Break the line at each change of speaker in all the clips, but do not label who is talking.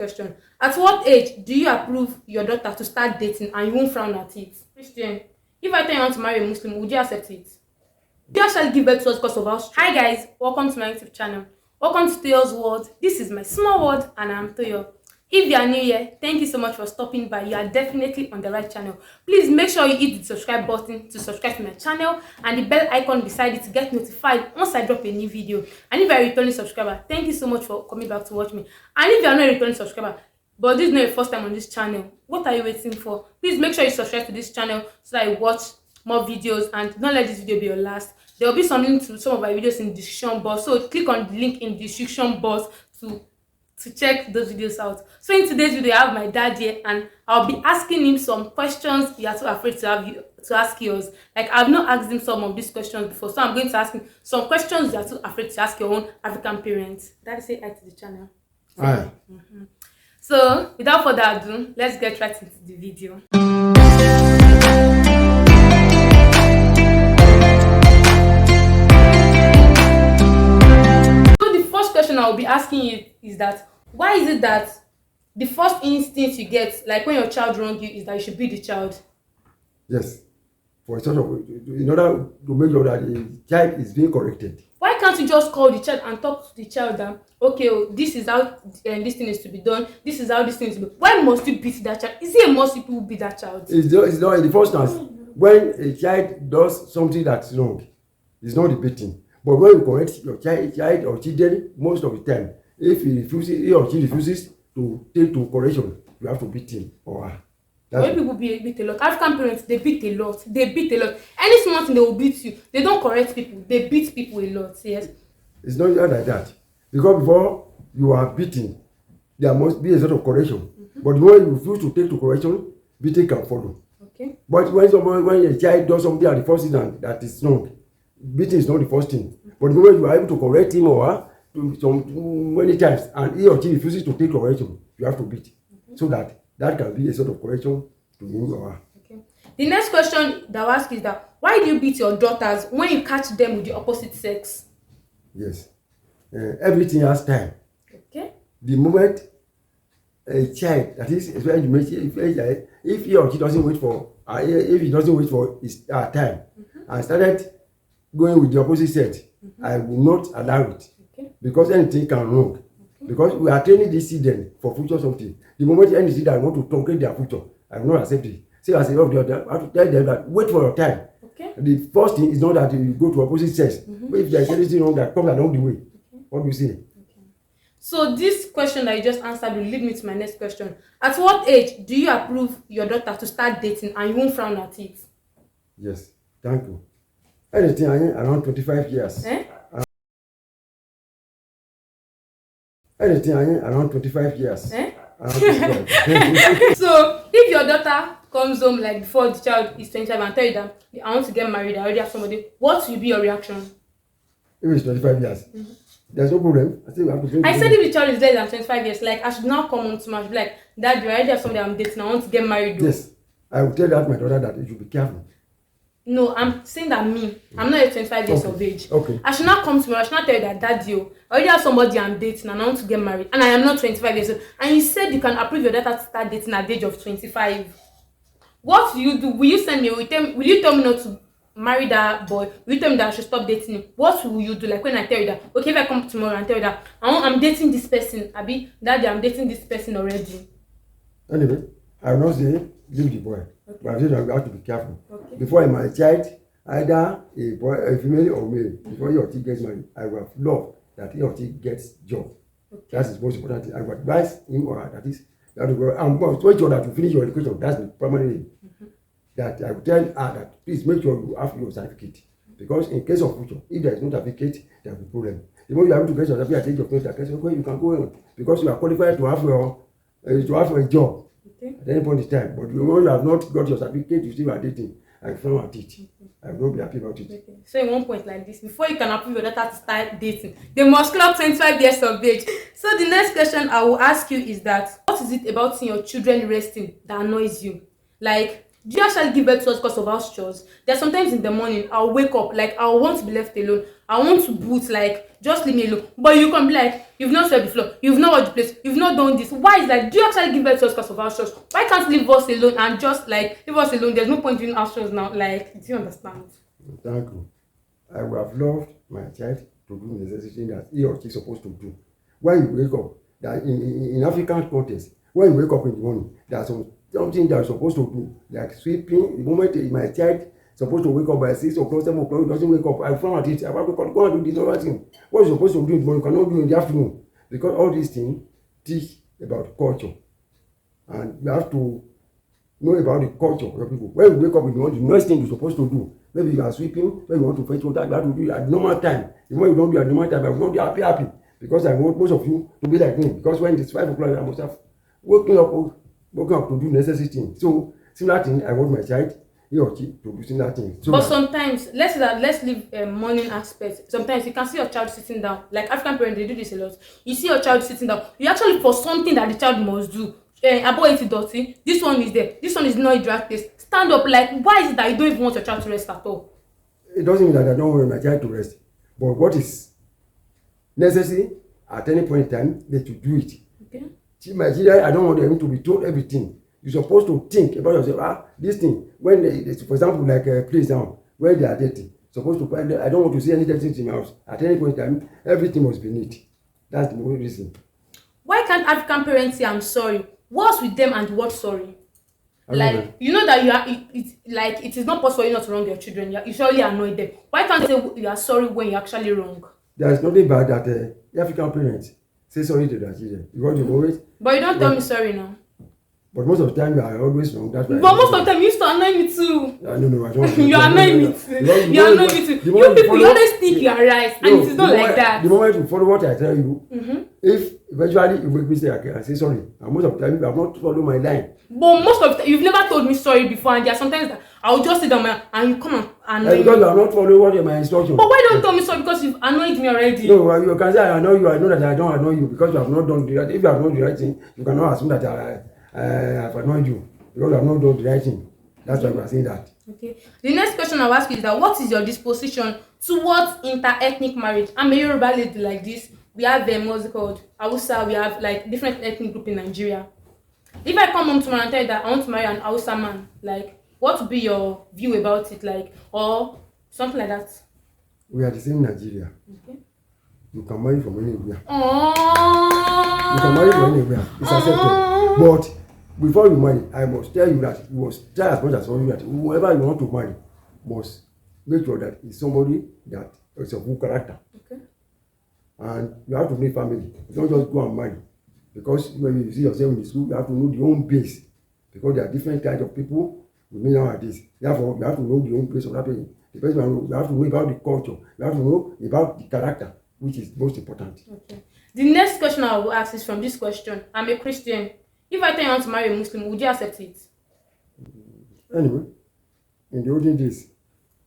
Question. At what age do you approve your daughter to start dating and you won't frown at it? Christian, if I tell you want to marry a Muslim, would you accept it? Do you actually give birth to us because of us? Hi guys, welcome to my YouTube channel. Welcome to Toyo's World. This is my small world and I'm Toyo. If you are new here, thank you so much for stopping by. You are definitely on the right channel. Please make sure you hit the subscribe button to subscribe to my channel and the bell icon beside it to get notified once I drop a new video. And if you are a returning subscriber, thank you so much for coming back to watch me. And if you are not a returning subscriber, but this is not your first time on this channel, what are you waiting for? Please make sure you subscribe to this channel so that you watch more videos and don't let this video be your last. There will be some link to some of my videos in the description box, so click on the link in the description box to check those videos out. So in today's video, I have my dad here and I'll be asking him some questions you are too afraid to ask yours. Like I've not asked him some of these questions before, so I'm going to ask him some questions you are too afraid to ask your own African parents. Daddy, say hi to the channel.
Hi.
So without further ado, let's get right into the video. So the first question I will be asking you is that why is it that the first instinct you get, like when your child wrongs you, is that you should beat the child?
Yes. For a sort of, in order to make sure that the child is being corrected.
Why can't you just call the child and talk to the child that, okay, this is how this thing is to be done, this is how this thing is to be. Why must you beat that child? Is it a must people beat that child?
It's not in the first instance. When a child does something that's wrong, it's not the beating. But when you correct your child or children, most of the time, if he or she refuses to take to correction, you have to beat him or her.
When people beat a lot, African parents, they beat a lot. They beat a lot. Any small thing, they will beat you. They don't correct people. They beat people a lot. Yes.
It's not like that. Because before you are beaten, there must be a sort of correction. But when you refuse to take to correction, beating can follow.
Okay.
But when a child does something at the first instance that is wrong, beating is not the first thing. But when you are able to correct him or her many times, and he or she refuses to take correction, you have to beat, so that can be a sort of correction to him or her.
Okay. The next question that I'll ask is that why do you beat your daughters when you catch them with the opposite sex?
Yes. Everything has time.
Okay.
The moment a child, that is, when you mention if he or she doesn't wait for his time and started going with the opposite sex, I will not allow it.
Okay.
Because anything can wrong. Okay. Because we are training these children for future something. The moment any children want to truncate their future, I will not accept it. So as a of the other, I have to tell them that wait for your time.
Okay.
The first thing is not that you go to opposite sex. But if there is anything wrong that comes along the way, what do you say?
Okay. So this question that you just answered will lead me to my next question. At what age do you approve your daughter to start dating and you won't frown at it?
Yes, thank you. Anything around 25 years. Anything around 25 years. Around 25.
So if your daughter comes home like before the child is 25 and tell you that I want to get married, I already have somebody, what will be your reaction?
If it's 25 years, there's no problem. I think we have to.
I said if the child is less than 25 years, like I should now come home to me, I should be like, Dad, you already have somebody I'm dating, I want to get married. Though.
Yes, I will tell that my daughter that you should be careful.
No, I'm saying that I'm not 25 years of age.
Okay.
I should not come to me, I should not tell you that Daddy, I already have somebody I'm dating and I want to get married and I am not 25 years old. And you said you can approve your daughter to start dating at the age of 25. What will you do? Will you send me? Will you tell me not to marry that boy? Will you tell me that I should stop dating him? What will you do? Like when I tell you that, okay, if I come tomorrow and tell you that I'm dating this person, Abi, Daddy, I'm dating this person already.
Anyway, I will not say leave the boy. Okay. But I say that we have to be careful.
Okay.
Before my child, either a boy, a female or male, before he or she gets married, I will have love that he or she gets job. Okay. That is most important thing. I will advise him or her that is that to go and make sure that you finish your education. That's the primary thing. That I will tell her that please make sure you have your certificate. Because in case of future, if there is no certificate, there will be problem. The moment you are able to get your certificate at the age of 20, you can go on because you are qualified to have a job. Okay. At any point in time, but the moment you have not got your certificate, you still are dating. I frown at it. Okay. I will not be happy about it. Okay.
So in one point like this, before you can approve your daughter to start dating, they must clock 25 years of age. So the next question I will ask you is that what is it about seeing your children resting that annoys you? Like, do you actually give birth to us because of house chores? There's sometimes in the morning I'll wake up, like I'll want to be left alone. I want to boot, like, just leave me alone. But you can be like, you've not swept the floor, you've not washed the place, you've not done this. Why is that? Do you actually give birth to us because of our chores? Why can't you leave us alone and just like leave us alone? There's no point in our chores now. Like, do you understand?
Thank you. I would have loved my child to do necessary that he or she is supposed to do. When you wake up, that in African context, when you wake up in the morning, there's something that you're supposed to do, like sweeping. The moment my child supposed to wake up by 6 o'clock, 7 o'clock, he doesn't wake up. I found it. I want to go and do this other thing. What you're supposed to do in the morning, you cannot do in the afternoon. Because all these things teach about culture. And you have to know about the culture of your people. When you wake up in the morning, the next thing you're supposed to do, maybe you are sweeping, maybe you want to fetch water, you have to do it at normal time. The more you don't do it at normal time, I will not be happy. Because I want most of you to be like me. Because when it's 5 o'clock, I must have woken up to do necessary things. So, similar thing, I want my child, he or she, to do similar things. So
but sometimes, let's leave morning aspect. Sometimes you can see your child sitting down. Like African parents, they do this a lot. You see your child sitting down. You actually for something that the child must do. About it dirty. This one is there. This one is not a drag place. Stand up. Like, why is it that you don't even want your child to rest at all?
It doesn't mean that I don't want my child to rest. But what is necessary at any point in time, they should do it.
Okay.
See, my children, I don't want them to be told everything. You're supposed to think about yourself. This thing, when they, for example, like a place now, where they are dating, supposed to find. I don't want to see any dirty things in my house. At any point in time, everything must be neat. That's the only reason.
Why can't African parents say I'm sorry? What's with them and what sorry? Like, you know that you are. Like it is not possible you not to wrong your children. You surely annoy them. Why can't you say you are sorry when you're actually wrong?
There is nothing bad that the African parents say sorry to their children. Because you always.
But you don't tell me sorry now.
But most of the time you are always wrong. That's why.
But most of the time you used to annoy me too.
No, I don't.
You annoy me too. You annoy me too. You people, you always think you are right, and it is not like that.
The moment you follow what I tell you, if eventually you make mistake, I say sorry. And most of the time you have not followed my line.
But most of the time, you've never told me sorry before, and there are sometimes that I will just sit down and you come and annoy me.
Because you have not followed what my instructions.
But why don't tell me sorry? Because you've annoyed me already.
No, you can say I annoy you. I know that I don't annoy you because you have not done the right thing. If you have not done the right thing, you cannot assume that I have annoyed you because you have not done the right thing. That's why we are saying that.
Okay. The next question I'll ask you is that what is your disposition towards inter-ethnic marriage? I'm a Yoruba lady like this. We have what's it called? Hausa. We have like different ethnic group in Nigeria. If I come home tomorrow and tell you that I want to marry an Hausa man, like, what would be your view about it, like, or something like that?
We are the same Nigeria.
Okay.
You can marry from anywhere.
Aww.
You can marry from anywhere. It's accepted. But before you marry, I must tell you that you must try as much as possible that whoever you want to marry must make sure that it's somebody that is of good character.
Okay.
And you have to make family. You don't just go and marry. Because when you see yourself in the school, you have to know the own base. Because there are different kinds of people with me nowadays. Therefore, you have to know the own base of that person. The person you have to know about the culture. You have to know about the character, which is most important.
Okay. The next question I will ask is from this question. I'm a Christian. If I tell you I want to marry a Muslim, would you accept it?
Anyway, in the olden days,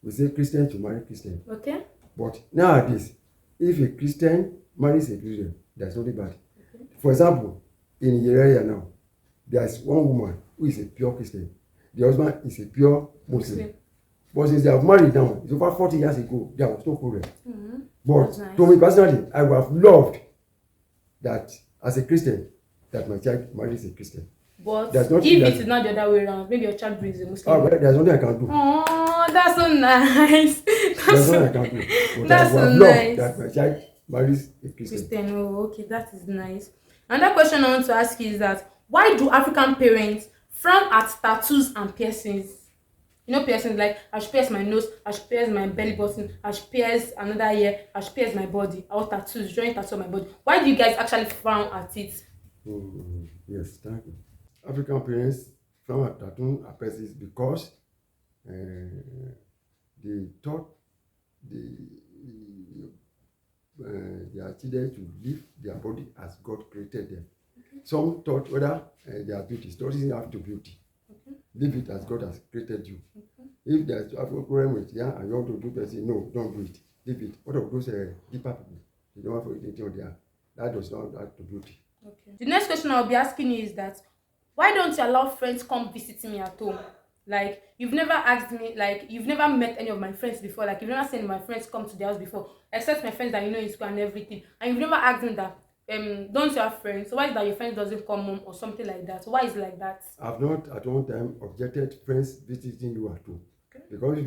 we say Christian to marry Christian.
Okay.
But nowadays, if a Christian marries a Christian, there's nothing bad. Okay. For example, in Nigeria now, there's one woman who is a pure Christian. The husband is a pure Muslim. But since they have married now, it's over 40 years ago, there was no problem. But nice. To me personally, I would have loved that as a Christian, that my child marries a Christian.
But if it is not the other way around, maybe your child brings a Muslim.
Oh, well, there's nothing I can do.
Oh, that's so nice.
There's nothing I can do. But
that's
I would
so
have
nice.
loved that my child marries a Christian.
Oh, okay, that is nice. Another question I want to ask you is that why do African parents frown at tattoos and piercings? You know, piercings like I should pierce my nose, I should pierce my belly button, I should pierce another ear, I should pierce my body. Or tattoos, drawing tattoo on my body. Why do you guys actually frown at it?
Yes, thank you. African parents frown at tattoo and piercings because they thought their children should live their body as God created them. Okay. Some thought whether they are beauty, doesn't have to beauty. Okay. Live it as God has created you. Okay. If there's a problem with and you want to do piercing, no, don't do it. Leave it. What of those deeper people? You don't have anything on there. That does not add to beauty.
Okay. The next question I'll be asking you is that why don't you allow friends come visit me at home? Like, you've never asked me, like, you've never met any of my friends before, like, you've never seen my friends come to the house before, except my friends that you know in school and everything. And you've never asked me that, don't you have friends? So why is it that your friends doesn't come home or something like that? So why is it like that?
I've not at one time objected friends visiting you at home.
Okay.
Because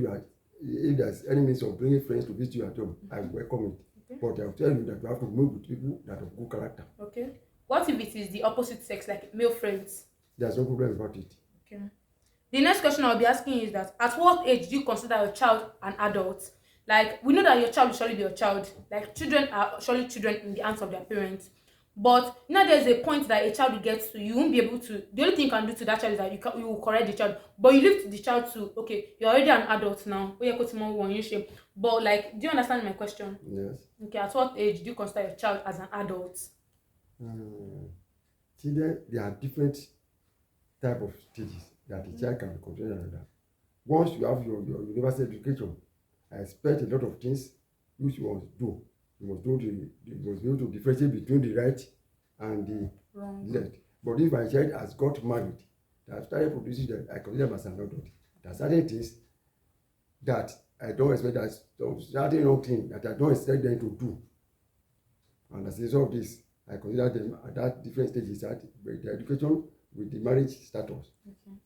if there's any means of bringing friends to visit you at home, I welcome it.
Okay.
But I'll tell you that you have to move with people that have good character.
Okay. What if it is the opposite sex, like male friends?
There's no problem about it.
Okay. The next question I'll be asking is that at what age do you consider your child an adult? Like, we know that your child will surely be your child. Like, children are surely children in the hands of their parents. But you know, there's a point that a child will get to, you won't be able to. The only thing you can do to that child is that you will correct the child. But you leave the child to, okay, you're already an adult now. But like, do you understand my question?
Yes.
Okay, at what age do you consider your child as an adult?
Children, there are different type of stages that a child can be considered another. Once you have your university education, I expect a lot of things which you must do. You must be able to differentiate between the right and the left. But if my child has got married, that have started producing that, I consider them as an adult. There are certain things that I don't expect, that certain wrong thing that I don't expect them to do. And as a result of this, I consider them at that different stages, at the education with the marriage status.
Okay.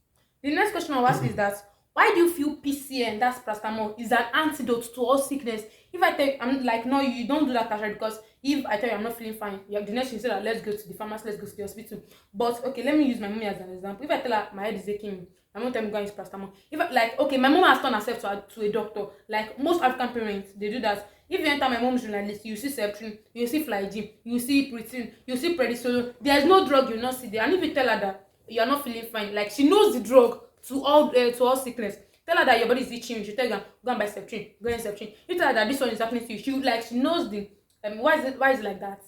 The next question I'll ask is that why do you feel PCN, that's paracetamol, is an antidote to all sickness? If I tell you, I'm like, no, you don't do that, Tasha, because if I tell you I'm not feeling fine, the next thing you say that let's go to the pharmacy, let's go to the hospital. But okay, let me use my mommy as an example. If I tell her my head is aching, my mom tell me go and use paracetamol. If I, like, okay, my mom has turned herself to a doctor. Like most African parents, they do that. If you enter my mom's journalist, you see Septrin, you see Flygyl, you see Pritin, you see Prednisone. There's no drug you will not see there. And if you tell her that you are not feeling fine, like she knows the drug to all sickness. Tell her that your body is itching, you should tell her go and buy Septrin, go and Septrin. You tell her that this one is happening to you, she knows the why is it like that?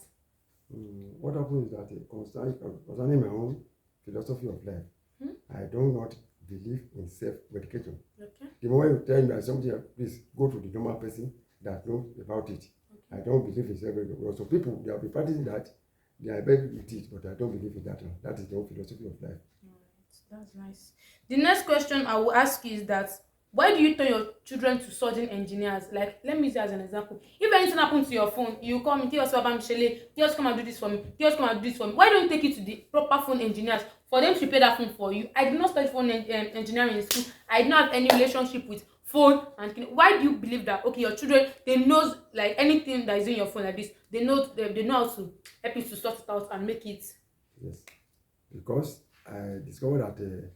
What happens is that concerning my own philosophy of life, I do not believe in self-medication.
Okay.
The moment you tell me that something, please go to the normal person that knows about it. Okay. I don't believe in self-medication. So people, they have been practicing that, they are better with it, but I don't believe in that one. That is the whole philosophy of life.
That's nice. The next question I will ask you is that why do you turn your children to surgeon engineers? Like, let me use it as an example. If anything happens to your phone, you call me, tell us about Michelle, just come and do this for me, just come and do this for me. Why don't you take it to the proper phone engineers for them to prepare that phone for you? I did not study phone engineering in school. I did not have any relationship with phone. And why do you believe that, okay, your children, they know, like, anything that is in your phone like this, they know how to help you to sort it out and make it?
Yes, because I discovered that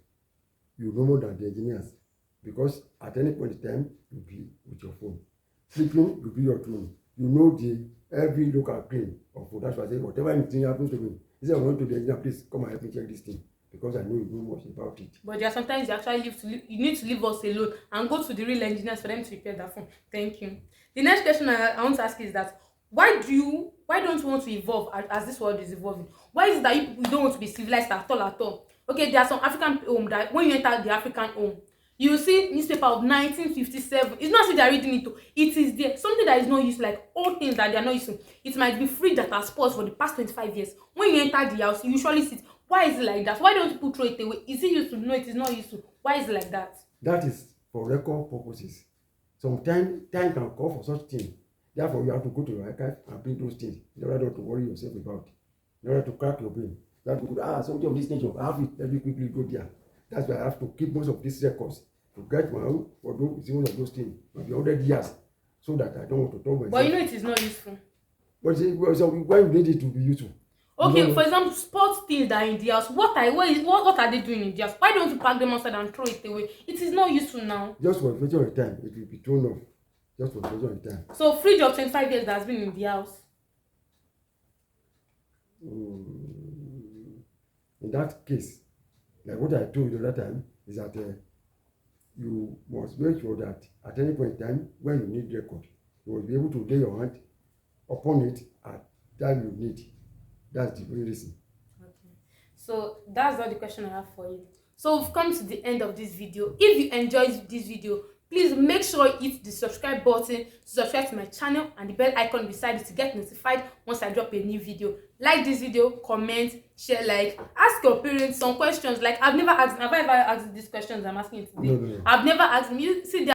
you know more than the engineers, because at any point in time you'll be with your phone. Sleeping will be your phone. You know every local clean of phone. That's why I say whatever anything happens to me, instead of going to the engineer, please come and help me check this thing, because I know you know much about it. But
there are sometimes you actually you need to leave us alone and go to the real engineers for them to repair that phone. Thank you. The next question I want to ask is that why don't you want to evolve as this world is evolving? Why is it that you don't want to be civilized at all? Okay, there are some African home that when you enter the African home, you will see newspaper of 1957. It's not as if they are reading it. It is there. Something that is not used, like old things that they are not using. It might be fridge that has paused for the past 25 years. When you enter the house, you usually sit. Why is it like that? Why don't people throw it away? Is it useful? No, it is not useful. Why is it like that?
That is for record purposes. Sometimes time can call for such things. Therefore, you have to go to your archive and bring those things in order not to worry yourself about, in order to crack your brain. You have to go, something of this nature, I have it, let me quickly go there. That's why I have to keep most of these records to get my own, or do one of those things, maybe 100 years, so that I don't want to talk myself.
But you know it is not useful.
But so why you need it to be useful?
Okay, for example, sports things that are in the house, what are they doing in the house? Why don't you pack them outside and throw it away? It is not useful now.
Just for a feature of time, it will be thrown off. Just for a feature of time.
So fridge of 25 years that has been in the house.
In that case, like what I told you the other time, is that you must make sure that at any point in time, when you need record, you will be able to lay your hand upon it at that you need. That's the only reason.
Okay. So that's all the question I have for you. So we've come to the end of this video. If you enjoyed this video, please make sure you hit the subscribe button to subscribe to my channel and the bell icon beside it to get notified once I drop a new video. Like this video, comment, share, like ask your parents some questions. Like I've never asked, have I ever asked these questions I'm asking you today?
No.
I've never asked them. You see,